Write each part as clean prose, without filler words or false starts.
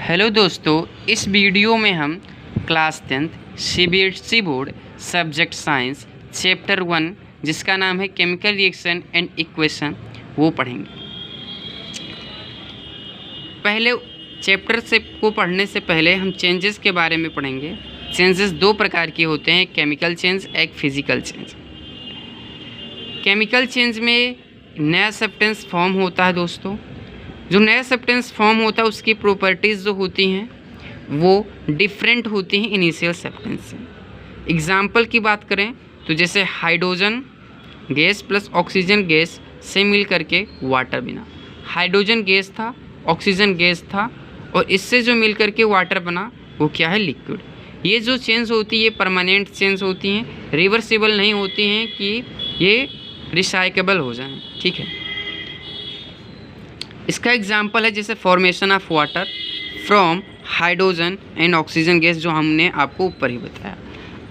Hello दोस्तों, इस video में हम class 10th CBSE board subject science chapter 1 जिसका नाम है केमिकल रिएक्शन एंड इक्वेशन वो पढ़ेंगे। पहले चैप्टर से को पढ़ने से पहले हम चेंजेस के बारे में पढ़ेंगे। चेंजेस दो प्रकार के होते हैं, केमिकल चेंज, एक फिजिकल चेंज। केमिकल चेंज में नया सब्सटेंस फॉर्म होता है दोस्तों। जो नया सब्सटेंस फॉर्म होता है उसकी प्रॉपर्टीज़ जो होती हैं वो डिफरेंट होती हैं इनिशियल सब्सटेंस से। एग्जाम्पल की बात करें तो जैसे hydrogen gas plus oxygen gas से मिल करके वाटर बना। हाइड्रोजन गैस था, ऑक्सीजन गैस था और इससे जो मिल करके वाटर बना वो क्या है, लिक्विड। ये जो चेंज होती है ये परमानेंट चेंज होती हैं, रिवर्सिबल नहीं होती हैं कि ये रिसाइकेबल हो जाएं। ठीक है, इसका एग्जाम्पल है जैसे formation of water from hydrogen and oxygen gas, जो हमने आपको ऊपर ही बताया।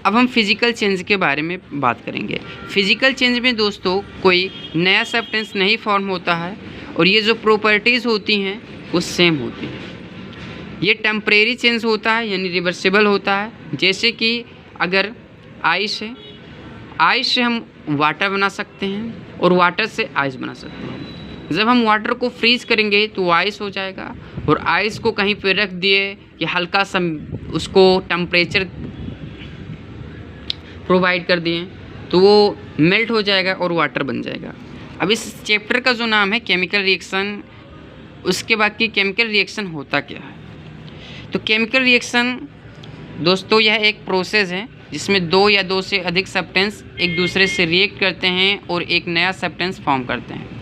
अब हम फिजिकल चेंज के बारे में बात करेंगे। फिजिकल चेंज में दोस्तों कोई नया सब्सटेंस नहीं फॉर्म होता है और ये जो प्रॉपर्टीज़ होती हैं वो सेम होती हैं। ये टेम्परेरी चेंज होता है यानी रिवर्सिबल होता है। जैसे कि अगर आइस है, आइस से हम वाटर बना सकते हैं और वाटर से आइस बना सकते हैं। जब हम वाटर को फ्रीज करेंगे तो आइस हो जाएगा और आइस को कहीं पे रख दिए कि हल्का सा उसको टेम्परेचर प्रोवाइड कर दिए तो वो मेल्ट हो जाएगा और वाटर बन जाएगा। अब इस चैप्टर का जो नाम है केमिकल रिएक्शन, उसके बाद की केमिकल रिएक्शन होता क्या है। तो केमिकल रिएक्शन दोस्तों यह एक प्रोसेस है जिसमें दो या दो से अधिक सब्सटेंस एक दूसरे से रिएक्ट करते हैं और एक नया सब्सटेंस फॉर्म करते हैं।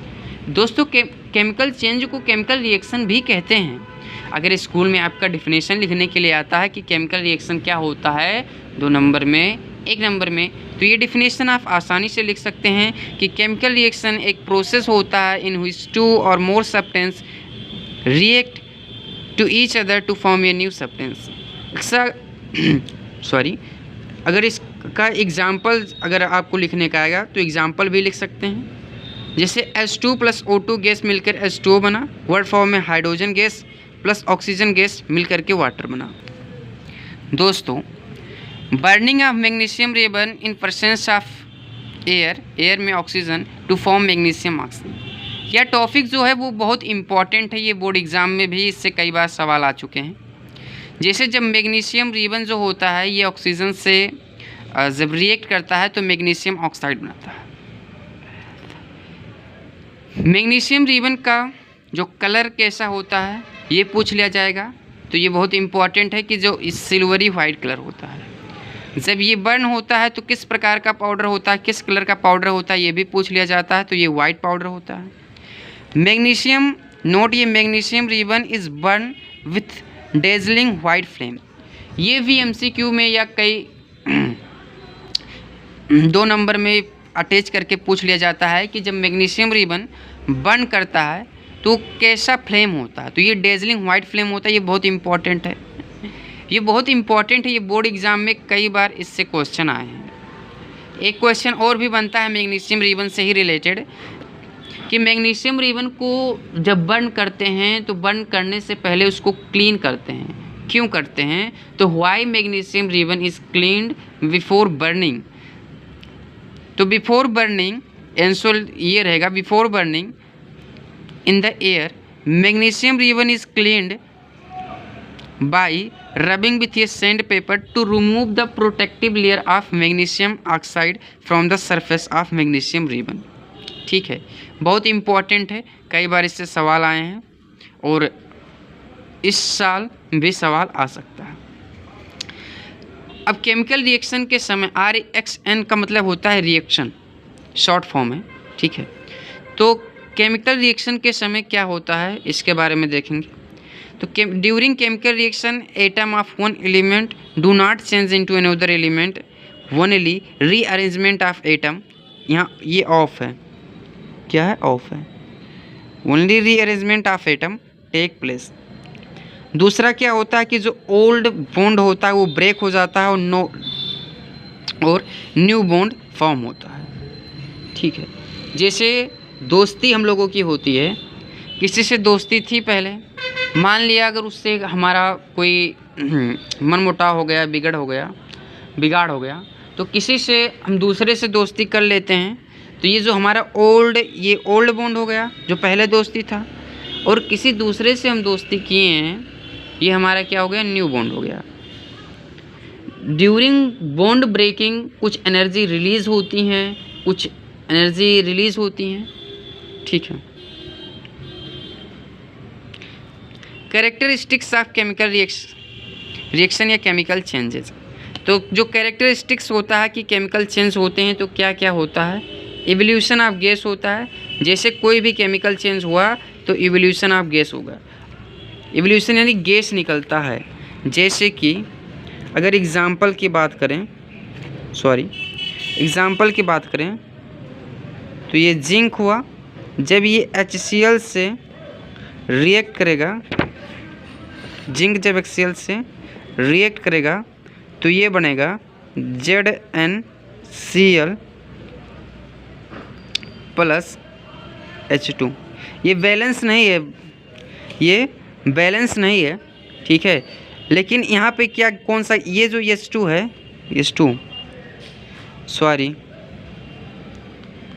दोस्तों केमिकल चेंज को केमिकल रिएक्शन भी कहते हैं। अगर स्कूल में आपका डिफिनेशन लिखने के लिए आता है कि केमिकल रिएक्शन क्या होता है 2 नंबर में, 1 नंबर में, तो ये डिफिनेशन आप आसानी से लिख सकते हैं कि केमिकल रिएक्शन एक प्रोसेस होता है इन which 2 or more substance react to each other to form a new substance. अगर इसका एग्जाम्पल अगर आपको लिखने का आएगा तो एग्जाम्पल भी लिख सकते हैं। जैसे H2 प्लस O2 गैस मिलकर H2O बना, वर्ड फॉर्म में hydrogen gas plus oxygen gas मिलकर के वाटर बना। दोस्तों, burning of magnesium ribbon in presence of air, air में oxygen to form magnesium oxide. यह टॉपिक जो है वो बहुत इंपॉर्टेंट है, ये बोर्ड एग्जाम में भी इससे कई बार सवाल आ चुके हैं। जैसे जब मैग्नीशियम रिबन जो होता है ये ऑक्सीजन से जब रिएक्ट करता है तो मैग्नीशियम ऑक्साइड बनाता है। मैग्नीशियम रिबन का जो कलर कैसा होता है ये पूछ लिया जाएगा, तो ये बहुत इंपॉर्टेंट है कि जो इस सिल्वरी वाइट कलर होता है। जब ये बर्न होता है तो किस प्रकार का पाउडर होता है, किस कलर का पाउडर होता है ये भी पूछ लिया जाता है, तो ये वाइट पाउडर होता है। मैग्नीशियम नोट, ये magnesium ribbon is burn with dazzling white flame. ये भी MCQ में या कई 2 नंबर में अटैच करके पूछ लिया जाता है कि जब मैग्नीशियम रिबन बर्न करता है तो कैसा फ्लेम होता है, तो ये डेजलिंग वाइट फ्लेम होता है। ये बहुत इंपॉर्टेंट है, ये बहुत इंपॉर्टेंट है, ये बोर्ड एग्जाम में कई बार इससे क्वेश्चन आए हैं। एक क्वेश्चन और भी बनता है मैग्नीशियम रिबन से ही रिलेटेड कि मैग्नीशियम रिबन को जब बर्न करते हैं तो बर्न करने से पहले उसको क्लीन करते हैं। क्यों करते हैं, तो why magnesium ribbon is cleaned before burning. तो बिफोर बर्निंग आंसर ये रहेगा, before burning in the air magnesium ribbon is cleaned bye rubbing with A sand paper two remove the protective layer of magnesium oxide from the surface of magnesium ribbon. ठीक है, बहुत important है, कई बार इससे सवाल आए हैं और इस साल भी सवाल आ सकता है। अब केमिकल रिएक्शन के समय REACTION का मतलब होता है रिएक्शन, शॉर्ट फॉर्म है। ठीक है, तो केमिकल रिएक्शन के समय क्या होता है इसके बारे में देखेंगे। तो during chemical reaction atom of one element do not change into another element, only rearrangement of atom. यहाँ ये ऑफ है, क्या है, ऑफ है। Only rearrangement of atom take place. दूसरा क्या होता है कि जो ओल्ड बॉन्ड होता है वो ब्रेक हो जाता है और न्यू बॉन्ड फॉर्म होता है। ठीक है, जैसे दोस्ती हम लोगों की होती है, किसी से दोस्ती थी पहले मान लिया अगर उससे हमारा कोई मनमुटाव हो गया, बिगाड़ हो गया, तो किसी से हम दूसरे से दोस्ती कर लेते हैं, तो ये जो हमारा ओल्ड बॉन्ड हो गया जो पहले दोस्ती था, और किसी दूसरे से हम दोस्ती किए हैं, ये हमारा क्या हो गया, न्यू बॉन्ड हो गया। ड्यूरिंग बॉन्ड ब्रेकिंग कुछ एनर्जी रिलीज़ होती हैं, ठीक है। कैरेक्टरिस्टिक्स ऑफ केमिकल रिएक्शन या केमिकल चेंजेस, तो जो कैरेक्टरिस्टिक्स होता है कि केमिकल चेंज होते हैं तो क्या क्या होता है। इवोल्यूशन ऑफ गैस होता है, जैसे कोई भी केमिकल चेंज हुआ तो इवोल्यूशन ऑफ गैस होगा। इवोल्यूशन यानी गैस निकलता है। जैसे कि अगर एग्ज़ाम्पल की बात करें तो ये जिंक हुआ, जब ये HCl से रिएक्ट करेगा, जिंक जब HCl से रिएक्ट करेगा तो ये बनेगा ZnCl प्लस H2। ये बैलेंस नहीं है, ठीक है। लेकिन यहाँ पे क्या कौन सा, ये जो H2 है, sorry,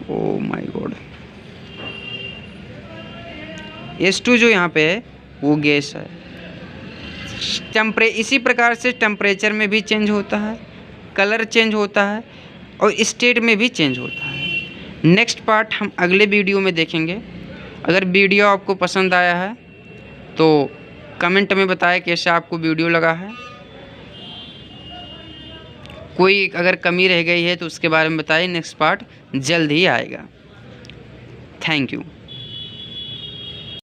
oh my God, H2 जो यहाँ पे है वो गैस है। इसी प्रकार से टेम्परेचर में भी चेंज होता है, कलर चेंज होता है और स्टेट में भी चेंज होता है। नेक्स्ट पार्ट हम अगले वीडियो में देखेंगे। अगर वीडियो आपको पसंद आया है तो कमेंट में बताएं कैसा आपको वीडियो लगा है। कोई अगर कमी रह गई है तो उसके बारे में बताइए, नेक्स्ट पार्ट जल्द ही आएगा। Thank you.